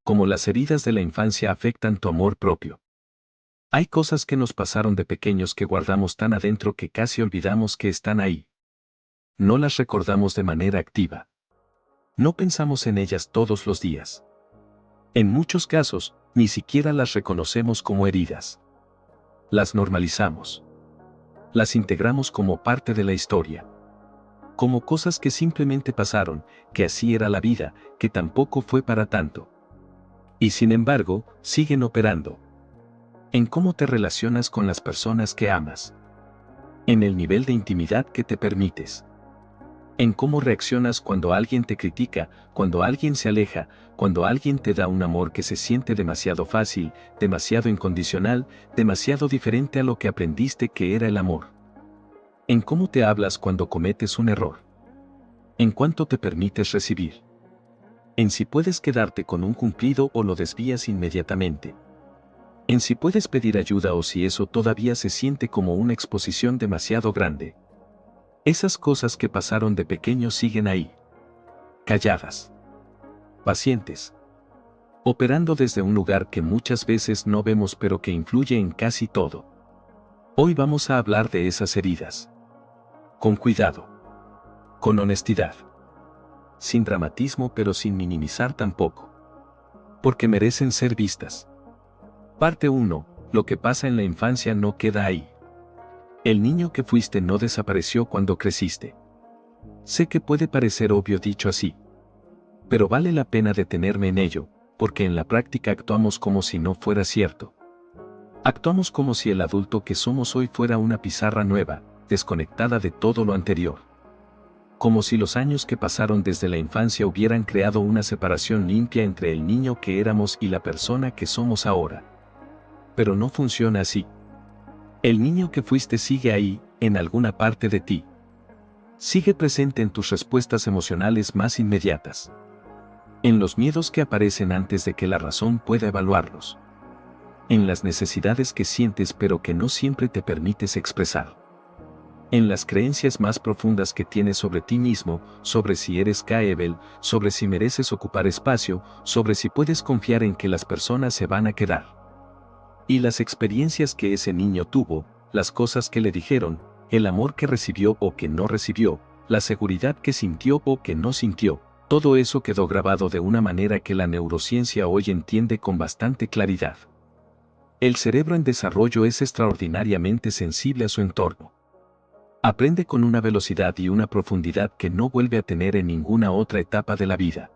Cómo las heridas de la infancia afectan tu amor propio. Hay cosas que nos pasaron de pequeños que guardamos tan adentro que casi olvidamos que están ahí. No las recordamos de manera activa. No pensamos en ellas todos los días. En muchos casos, ni siquiera las reconocemos como heridas. Las normalizamos. Las integramos como parte de la historia. Como cosas que simplemente pasaron, que así era la vida, que tampoco fue para tanto. Y sin embargo, siguen operando. En cómo te relacionas con las personas que amas. En el nivel de intimidad que te permites. En cómo reaccionas cuando alguien te critica, cuando alguien se aleja, cuando alguien te da un amor que se siente demasiado fácil, demasiado incondicional, demasiado diferente a lo que aprendiste que era el amor. En cómo te hablas cuando cometes un error. En cuánto te permites recibir. En si puedes quedarte con un cumplido o lo desvías inmediatamente. En si puedes pedir ayuda o si eso todavía se siente como una exposición demasiado grande. Esas cosas que pasaron de pequeños siguen ahí. Calladas. Pacientes. Operando desde un lugar que muchas veces no vemos pero que influye en casi todo. Hoy vamos a hablar de esas heridas. Con cuidado. Con honestidad. Sin dramatismo pero sin minimizar tampoco. Porque merecen ser vistas. Parte 1. Lo que pasa en la infancia no queda ahí. El niño que fuiste no desapareció cuando creciste. Sé que puede parecer obvio dicho así. Pero vale la pena detenerme en ello, porque en la práctica actuamos como si no fuera cierto. Actuamos como si el adulto que somos hoy fuera una pizarra nueva, desconectada de todo lo anterior. Como si los años que pasaron desde la infancia hubieran creado una separación limpia entre el niño que éramos y la persona que somos ahora. Pero no funciona así. El niño que fuiste sigue ahí, en alguna parte de ti. Sigue presente en tus respuestas emocionales más inmediatas. En los miedos que aparecen antes de que la razón pueda evaluarlos. En las necesidades que sientes pero que no siempre te permites expresar. En las creencias más profundas que tienes sobre ti mismo, sobre si eres capaz, sobre si mereces ocupar espacio, sobre si puedes confiar en que las personas se van a quedar. Y las experiencias que ese niño tuvo, las cosas que le dijeron, el amor que recibió o que no recibió, la seguridad que sintió o que no sintió, todo eso quedó grabado de una manera que la neurociencia hoy entiende con bastante claridad. El cerebro en desarrollo es extraordinariamente sensible a su entorno. Aprende con una velocidad y una profundidad que no vuelve a tener en ninguna otra etapa de la vida.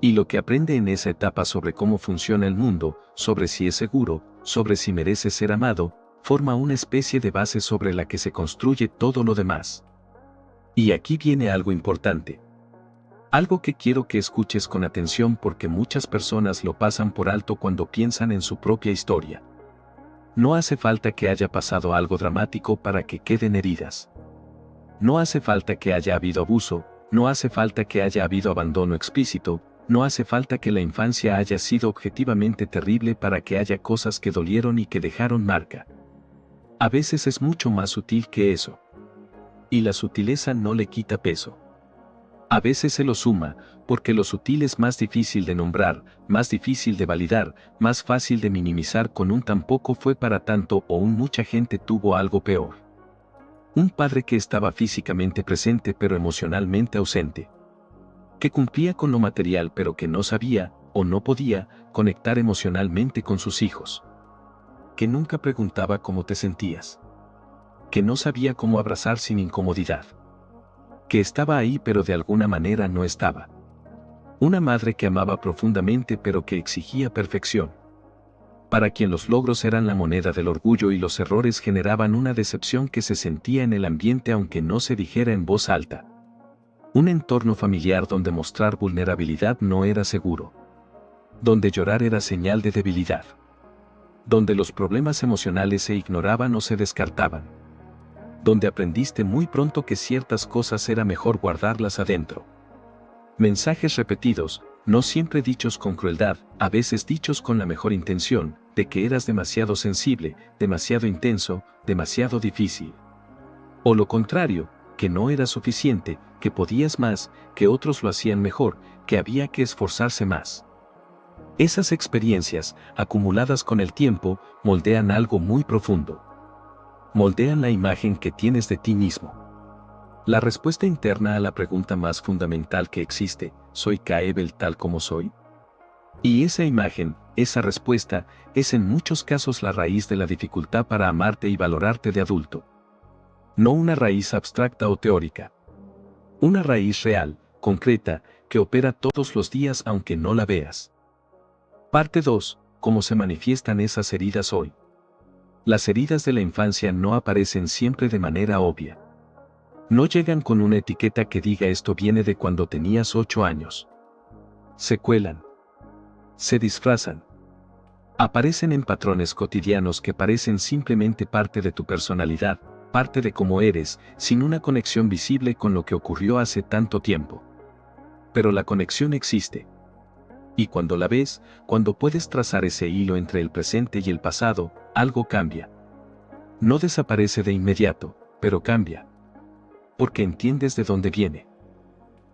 Y lo que aprende en esa etapa sobre cómo funciona el mundo, sobre si es seguro, sobre si merece ser amado, forma una especie de base sobre la que se construye todo lo demás. Y aquí viene algo importante. Algo que quiero que escuches con atención porque muchas personas lo pasan por alto cuando piensan en su propia historia. No hace falta que haya pasado algo dramático para que queden heridas. No hace falta que haya habido abuso, no hace falta que haya habido abandono explícito, no hace falta que la infancia haya sido objetivamente terrible para que haya cosas que dolieron y que dejaron marca. A veces es mucho más sutil que eso. Y la sutileza no le quita peso. A veces se lo suma, porque lo sutil es más difícil de nombrar, más difícil de validar, más fácil de minimizar con un tampoco fue para tanto o un mucha gente tuvo algo peor. Un padre que estaba físicamente presente pero emocionalmente ausente. Que cumplía con lo material pero que no sabía, o no podía, conectar emocionalmente con sus hijos. Que nunca preguntaba cómo te sentías. Que no sabía cómo abrazar sin incomodidad. Que estaba ahí pero de alguna manera no estaba. Una madre que amaba profundamente pero que exigía perfección. Para quien los logros eran la moneda del orgullo y los errores generaban una decepción que se sentía en el ambiente aunque no se dijera en voz alta. Un entorno familiar donde mostrar vulnerabilidad no era seguro. Donde llorar era señal de debilidad. Donde los problemas emocionales se ignoraban o se descartaban. Donde aprendiste muy pronto que ciertas cosas era mejor guardarlas adentro. Mensajes repetidos, no siempre dichos con crueldad, a veces dichos con la mejor intención, de que eras demasiado sensible, demasiado intenso, demasiado difícil. O lo contrario, que no era suficiente, que podías más, que otros lo hacían mejor, que había que esforzarse más. Esas experiencias, acumuladas con el tiempo, moldean algo muy profundo. Moldean la imagen que tienes de ti mismo. La respuesta interna a la pregunta más fundamental que existe, ¿soy Kaebel tal como soy? Y esa imagen, esa respuesta, es en muchos casos la raíz de la dificultad para amarte y valorarte de adulto. No una raíz abstracta o teórica. Una raíz real, concreta, que opera todos los días aunque no la veas. Parte 2. ¿Cómo se manifiestan esas heridas hoy? Las heridas de la infancia no aparecen siempre de manera obvia. No llegan con una etiqueta que diga esto viene de cuando tenías 8 años. Se cuelan. Se disfrazan. Aparecen en patrones cotidianos que parecen simplemente parte de tu personalidad, parte de cómo eres, sin una conexión visible con lo que ocurrió hace tanto tiempo. Pero la conexión existe. Y cuando la ves, cuando puedes trazar ese hilo entre el presente y el pasado, algo cambia. No desaparece de inmediato, pero cambia. Porque entiendes de dónde viene.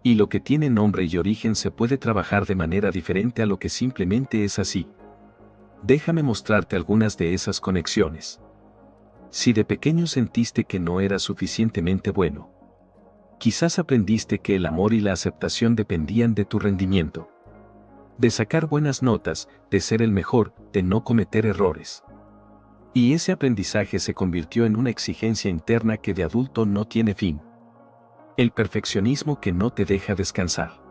Y lo que tiene nombre y origen se puede trabajar de manera diferente a lo que simplemente es así. Déjame mostrarte algunas de esas conexiones. Si de pequeño sentiste que no eras suficientemente bueno, quizás aprendiste que el amor y la aceptación dependían de tu rendimiento. De sacar buenas notas, de ser el mejor, de no cometer errores. Y ese aprendizaje se convirtió en una exigencia interna que de adulto no tiene fin. El perfeccionismo que no te deja descansar.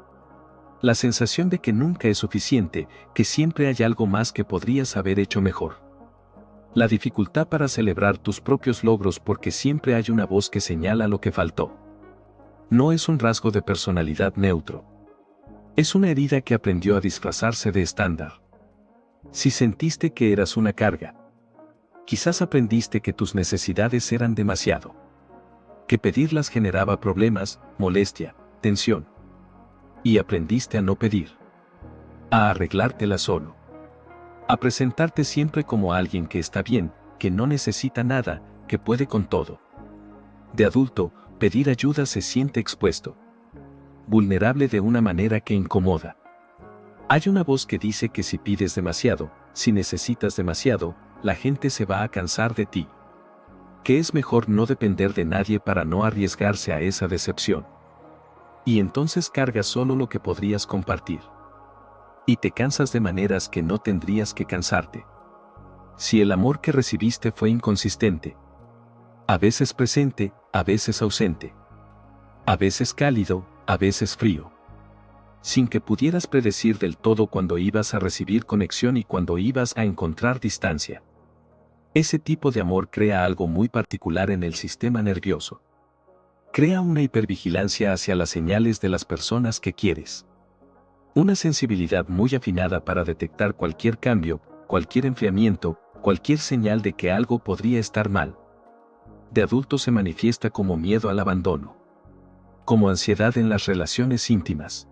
La sensación de que nunca es suficiente, que siempre hay algo más que podrías haber hecho mejor. La dificultad para celebrar tus propios logros porque siempre hay una voz que señala lo que faltó. No es un rasgo de personalidad neutro. Es una herida que aprendió a disfrazarse de estándar. Si sentiste que eras una carga, quizás aprendiste que tus necesidades eran demasiado. Que pedirlas generaba problemas, molestia, tensión. Y aprendiste a no pedir. A arreglártela solo. A presentarte siempre como alguien que está bien, que no necesita nada, que puede con todo. De adulto, pedir ayuda se siente expuesto. Vulnerable de una manera que incomoda. Hay una voz que dice que si pides demasiado, si necesitas demasiado, la gente se va a cansar de ti. Que es mejor no depender de nadie para no arriesgarse a esa decepción. Y entonces cargas solo lo que podrías compartir. Y te cansas de maneras que no tendrías que cansarte. Si el amor que recibiste fue inconsistente, a veces presente, a veces ausente, a veces cálido, a veces frío, sin que pudieras predecir del todo cuándo ibas a recibir conexión y cuándo ibas a encontrar distancia. Ese tipo de amor crea algo muy particular en el sistema nervioso. Crea una hipervigilancia hacia las señales de las personas que quieres. Una sensibilidad muy afinada para detectar cualquier cambio, cualquier enfriamiento, cualquier señal de que algo podría estar mal. De adulto se manifiesta como miedo al abandono. Como ansiedad en las relaciones íntimas.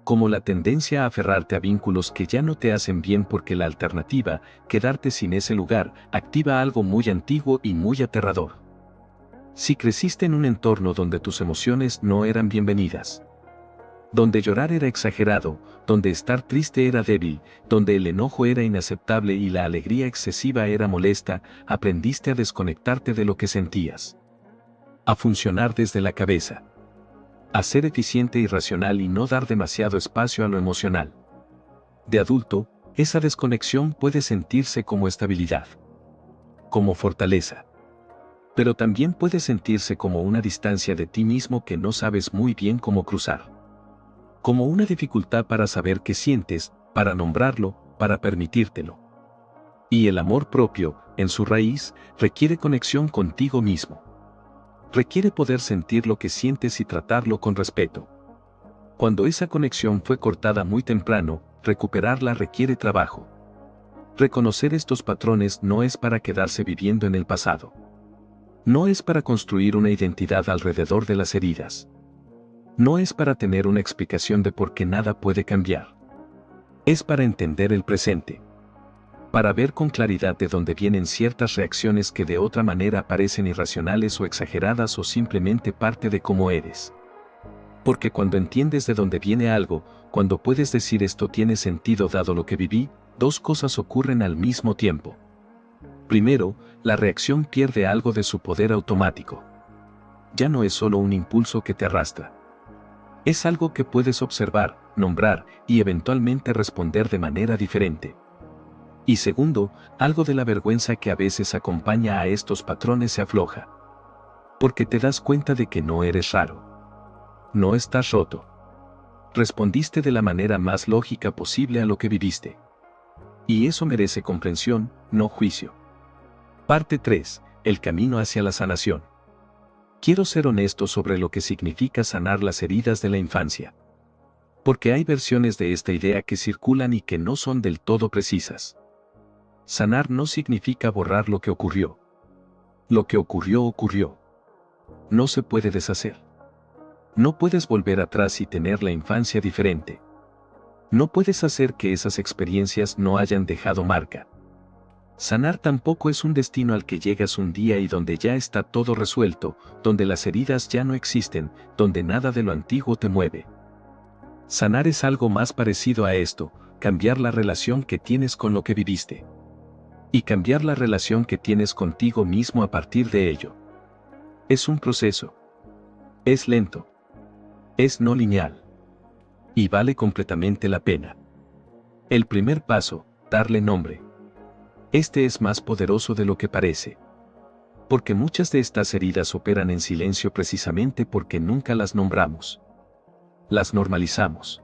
Como la tendencia a aferrarte a vínculos que ya no te hacen bien porque la alternativa, quedarte sin ese lugar, activa algo muy antiguo y muy aterrador. Si creciste en un entorno donde tus emociones no eran bienvenidas. Donde llorar era exagerado, donde estar triste era débil, donde el enojo era inaceptable y la alegría excesiva era molesta, aprendiste a desconectarte de lo que sentías. A funcionar desde la cabeza. A ser eficiente y racional y no dar demasiado espacio a lo emocional. De adulto, esa desconexión puede sentirse como estabilidad. Como fortaleza. Pero también puede sentirse como una distancia de ti mismo que no sabes muy bien cómo cruzar. Como una dificultad para saber qué sientes, para nombrarlo, para permitírtelo. Y el amor propio, en su raíz, requiere conexión contigo mismo. Requiere poder sentir lo que sientes y tratarlo con respeto. Cuando esa conexión fue cortada muy temprano, recuperarla requiere trabajo. Reconocer estos patrones no es para quedarse viviendo en el pasado. No es para construir una identidad alrededor de las heridas. No es para tener una explicación de por qué nada puede cambiar. Es para entender el presente. Para ver con claridad de dónde vienen ciertas reacciones que de otra manera parecen irracionales o exageradas o simplemente parte de cómo eres. Porque cuando entiendes de dónde viene algo, Cuando puedes decir esto tiene sentido dado lo que viví, dos cosas ocurren al mismo tiempo. Primero, la reacción pierde algo de su poder automático. Ya no es solo un impulso que te arrastra. Es algo que puedes observar, nombrar y eventualmente responder de manera diferente. Y segundo, algo de la vergüenza que a veces acompaña a estos patrones se afloja. Porque te das cuenta de que no eres raro. No estás roto. Respondiste de la manera más lógica posible a lo que viviste. Y eso merece comprensión, no juicio. Parte 3. El camino hacia la sanación. Quiero ser honesto sobre lo que significa sanar las heridas de la infancia. Porque hay versiones de esta idea que circulan y que no son del todo precisas. Sanar no significa borrar lo que ocurrió. Lo que ocurrió ocurrió. No se puede deshacer. No puedes volver atrás y tener la infancia diferente. No puedes hacer que esas experiencias no hayan dejado marca. Sanar tampoco es un destino al que llegas un día y donde ya está todo resuelto, donde las heridas ya no existen, donde nada de lo antiguo te mueve. Sanar es algo más parecido a esto, cambiar la relación que tienes con lo que viviste. Y cambiar la relación que tienes contigo mismo a partir de ello. Es un proceso. Es lento. Es no lineal. Y vale completamente la pena. El primer paso, darle nombre. Este es más poderoso de lo que parece. Porque muchas de estas heridas operan en silencio precisamente porque nunca las nombramos. Las normalizamos.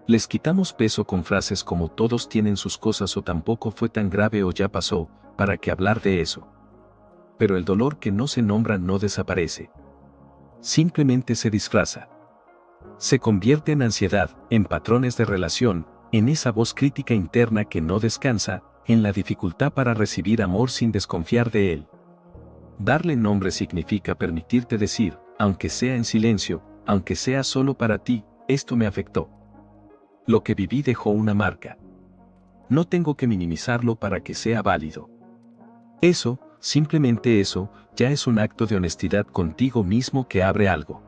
Les quitamos peso con frases como todos tienen sus cosas o tampoco fue tan grave o ya pasó, ¿para qué hablar de eso? Pero el dolor que no se nombra no desaparece. Simplemente se disfraza. Se convierte en ansiedad, en patrones de relación, en esa voz crítica interna que no descansa, en la dificultad para recibir amor sin desconfiar de él. Darle nombre significa permitirte decir, aunque sea en silencio, aunque sea solo para ti, esto me afectó. Lo que viví dejó una marca. No tengo que minimizarlo para que sea válido. Eso, simplemente eso, ya es un acto de honestidad contigo mismo que abre algo.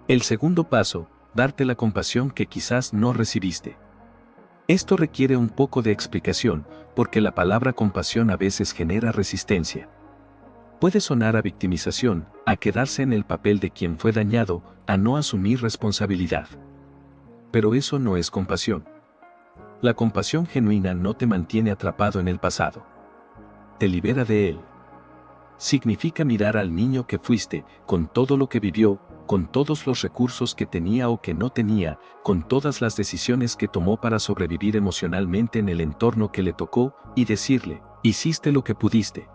El segundo paso, darte la compasión que quizás no recibiste. Esto requiere un poco de explicación, porque la palabra compasión a veces genera resistencia. Puede sonar a victimización, a quedarse en el papel de quien fue dañado, a no asumir responsabilidad. Pero eso no es compasión. La compasión genuina no te mantiene atrapado en el pasado. Te libera de él. Significa mirar al niño que fuiste, con todo lo que vivió, con todos los recursos que tenía o que no tenía, con todas las decisiones que tomó para sobrevivir emocionalmente en el entorno que le tocó, y decirle, hiciste lo que pudiste.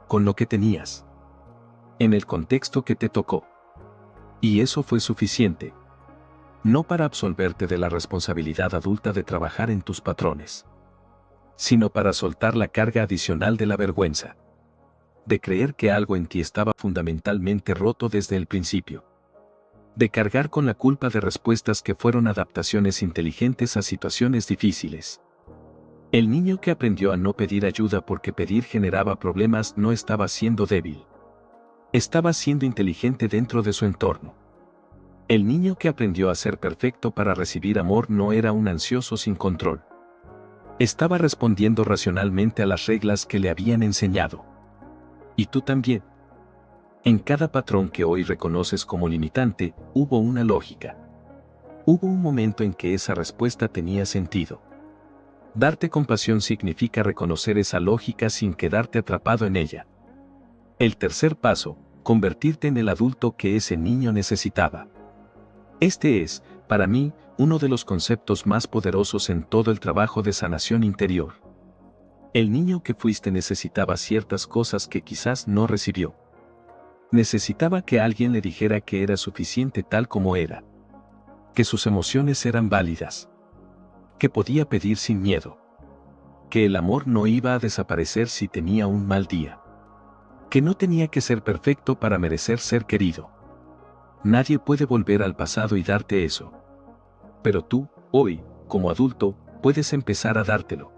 Con lo que tenías. En el contexto que te tocó. Y eso fue suficiente. No para absolverte de la responsabilidad adulta de trabajar en tus patrones, sino para soltar la carga adicional de la vergüenza. De creer que algo en ti estaba fundamentalmente roto desde el principio. De cargar con la culpa de respuestas que fueron adaptaciones inteligentes a situaciones difíciles. El niño que aprendió a no pedir ayuda porque pedir generaba problemas no estaba siendo débil. Estaba siendo inteligente dentro de su entorno. El niño que aprendió a ser perfecto para recibir amor no era un ansioso sin control. Estaba respondiendo racionalmente a las reglas que le habían enseñado. Y tú también. En cada patrón que hoy reconoces como limitante, hubo una lógica. Hubo un momento en que esa respuesta tenía sentido. Darte compasión significa reconocer esa lógica sin quedarte atrapado en ella. El tercer paso, convertirte en el adulto que ese niño necesitaba. Este es, para mí, uno de los conceptos más poderosos en todo el trabajo de sanación interior. El niño que fuiste necesitaba ciertas cosas que quizás no recibió. Necesitaba que alguien le dijera que era suficiente tal como era. Que sus emociones eran válidas. Que podía pedir sin miedo. Que el amor no iba a desaparecer si tenía un mal día. Que no tenía que ser perfecto para merecer ser querido. Nadie puede volver al pasado y darte eso. Pero tú, hoy, como adulto, puedes empezar a dártelo.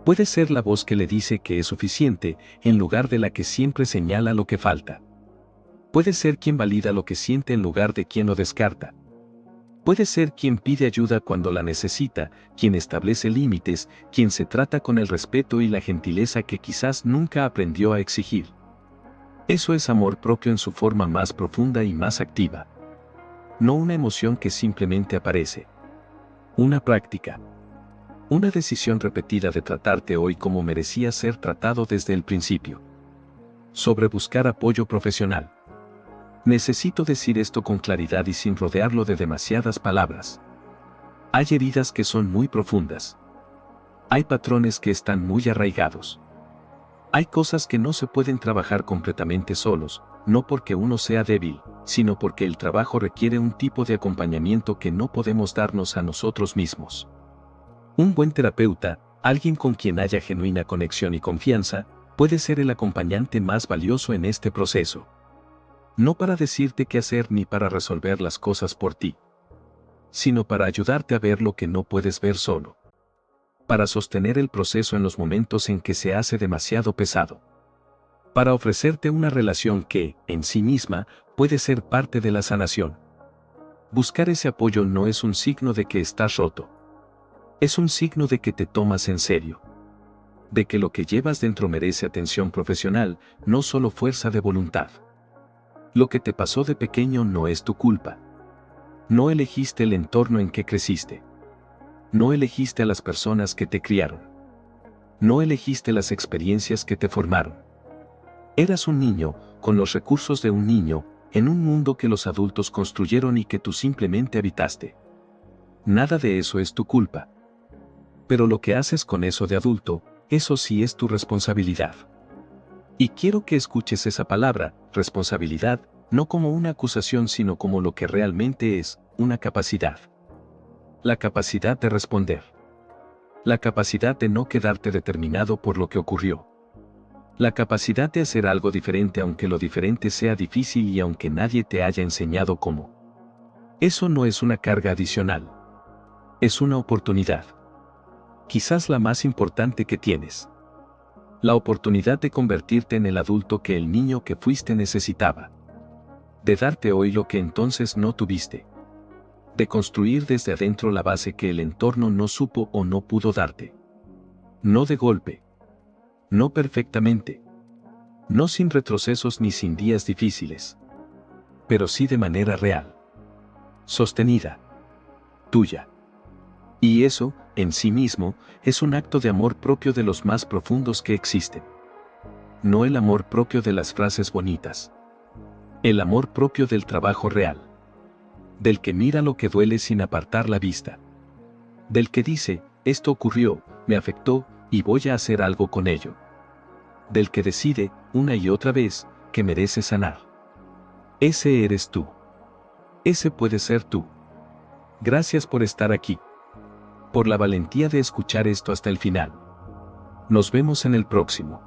Puedes ser la voz que le dice que es suficiente, en lugar de la que siempre señala lo que falta. Puedes ser quien valida lo que siente en lugar de quien lo descarta. Puede ser quien pide ayuda cuando la necesita, quien establece límites, quien se trata con el respeto y la gentileza que quizás nunca aprendió a exigir. Eso es amor propio en su forma más profunda y más activa. No una emoción que simplemente aparece. Una práctica. Una decisión repetida de tratarte hoy como merecías ser tratado desde el principio. Sobre buscar apoyo profesional. Necesito decir esto con claridad y sin rodearlo de demasiadas palabras. Hay heridas que son muy profundas. Hay patrones que están muy arraigados. Hay cosas que no se pueden trabajar completamente solos, no porque uno sea débil, sino porque el trabajo requiere un tipo de acompañamiento que no podemos darnos a nosotros mismos. Un buen terapeuta, alguien con quien haya genuina conexión y confianza, puede ser el acompañante más valioso en este proceso. No para decirte qué hacer ni para resolver las cosas por ti, sino para ayudarte a ver lo que no puedes ver solo. Para sostener el proceso en los momentos en que se hace demasiado pesado. Para ofrecerte una relación que, en sí misma, puede ser parte de la sanación. Buscar ese apoyo no es un signo de que estás roto. Es un signo de que te tomas en serio. De que lo que llevas dentro merece atención profesional, no solo fuerza de voluntad. Lo que te pasó de pequeño no es tu culpa. No elegiste el entorno en que creciste. No elegiste a las personas que te criaron. No elegiste las experiencias que te formaron. Eras un niño, con los recursos de un niño, en un mundo que los adultos construyeron y que tú simplemente habitaste. Nada de eso es tu culpa. Pero lo que haces con eso de adulto, eso sí es tu responsabilidad. Y quiero que escuches esa palabra, responsabilidad, no como una acusación sino como lo que realmente es, una capacidad. La capacidad de responder. La capacidad de no quedarte determinado por lo que ocurrió. La capacidad de hacer algo diferente aunque lo diferente sea difícil y aunque nadie te haya enseñado cómo. Eso no es una carga adicional. Es una oportunidad. Quizás la más importante que tienes. La oportunidad de convertirte en el adulto que el niño que fuiste necesitaba. De darte hoy lo que entonces no tuviste. De construir desde adentro la base que el entorno no supo o no pudo darte. No de golpe. No perfectamente. No sin retrocesos ni sin días difíciles. Pero sí de manera real. Sostenida. Tuya. Y eso, en sí mismo, es un acto de amor propio de los más profundos que existen. No el amor propio de las frases bonitas. El amor propio del trabajo real. Del que mira lo que duele sin apartar la vista. Del que dice, esto ocurrió, me afectó, y voy a hacer algo con ello. Del que decide, una y otra vez, que merece sanar. Ese eres tú. Ese puede ser tú. Gracias por estar aquí. Por la valentía de escuchar esto hasta el final. Nos vemos en el próximo.